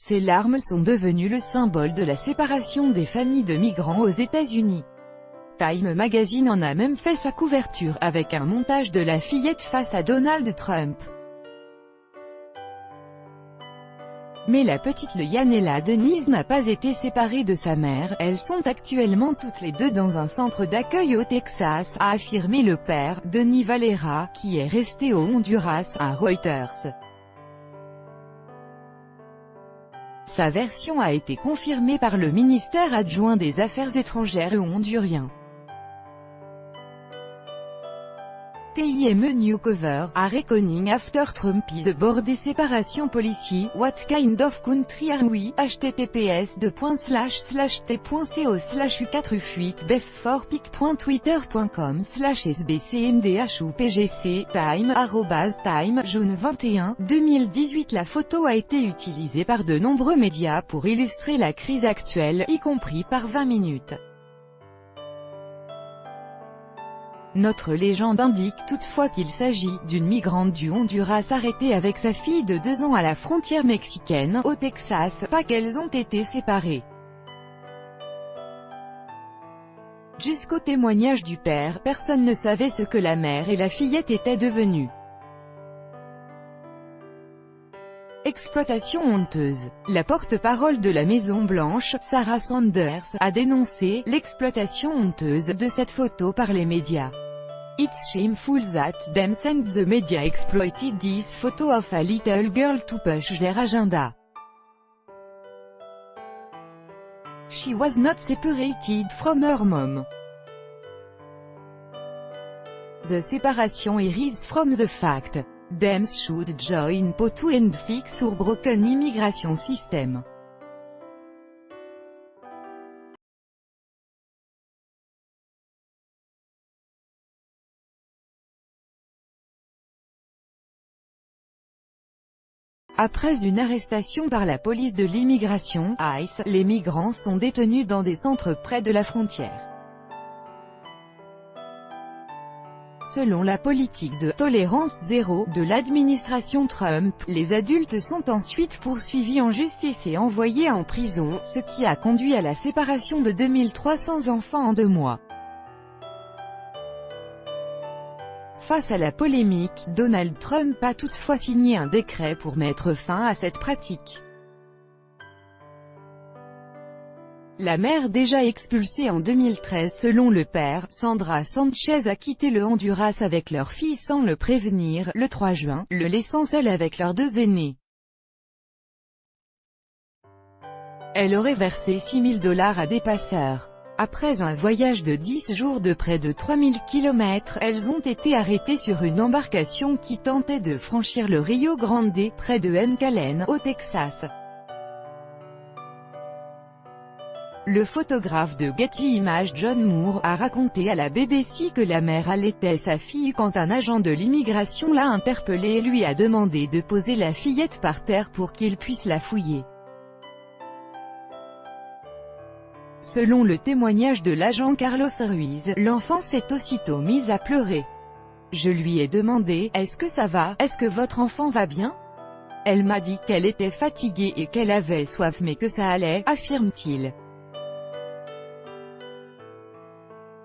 Ces larmes sont devenues le symbole de la séparation des familles de migrants aux États-Unis. Time Magazine en a même fait sa couverture, avec un montage de la fillette face à Donald Trump. Mais la petite Yanela Denise n'a pas été séparée de sa mère, elles sont actuellement toutes les deux dans un centre d'accueil au Texas, a affirmé le père, Denis Valera, qui est resté au Honduras, à Reuters. Sa version a été confirmée par le ministère adjoint des Affaires étrangères hondurien. TIME New Cover, a reckoning after Trump is aboard the separation policy, what kind of country are we, https://t.co/u4u8bef4pic.twitter.com/sbcmdhupgc, time, @time, June 21, 2018. La photo a été utilisée par de nombreux médias pour illustrer la crise actuelle, y compris par 20 minutes. Notre légende indique toutefois qu'il s'agit d'une migrante du Honduras arrêtée avec sa fille de 2 ans à la frontière mexicaine, au Texas, pas qu'elles ont été séparées. Jusqu'au témoignage du père, personne ne savait ce que la mère et la fillette étaient devenues. Exploitation honteuse. La porte-parole de la Maison-Blanche, Sarah Sanders, a dénoncé l'exploitation honteuse de cette photo par les médias. It's shameful that them and the media exploited this photo of a little girl to push their agenda. She was not separated from her mom. The separation arises from the fact them should join POTU and fix our broken immigration system. Après une arrestation par la police de l'immigration, ICE, les migrants sont détenus dans des centres près de la frontière. Selon la politique de « tolérance zéro » de l'administration Trump, les adultes sont ensuite poursuivis en justice et envoyés en prison, ce qui a conduit à la séparation de 2300 enfants en 2 mois. Face à la polémique, Donald Trump a toutefois signé un décret pour mettre fin à cette pratique. La mère déjà expulsée en 2013 selon le père, Sandra Sanchez a quitté le Honduras avec leur fille sans le prévenir, le 3 juin, le laissant seul avec leurs 2 aînés. Elle aurait versé $6 000 à des passeurs. Après un voyage de 10 jours de près de 3000 km, elles ont été arrêtées sur une embarcation qui tentait de franchir le Rio Grande, près de McAllen, au Texas. Le photographe de Getty Images John Moore a raconté à la BBC que la mère allaitait sa fille quand un agent de l'immigration l'a interpellée et lui a demandé de poser la fillette par terre pour qu'il puisse la fouiller. Selon le témoignage de l'agent Carlos Ruiz, l'enfant s'est aussitôt mise à pleurer. Je lui ai demandé « Est-ce que ça va? Est-ce que votre enfant va bien ?» Elle m'a dit qu'elle était fatiguée et qu'elle avait soif mais que ça allait, affirme-t-il.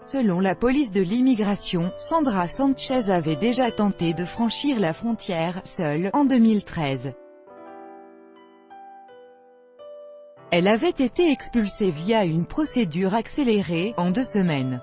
Selon la police de l'immigration, Sandra Sanchez avait déjà tenté de franchir la frontière, seule, en 2013. Elle avait été expulsée via une procédure accélérée, en 2 semaines.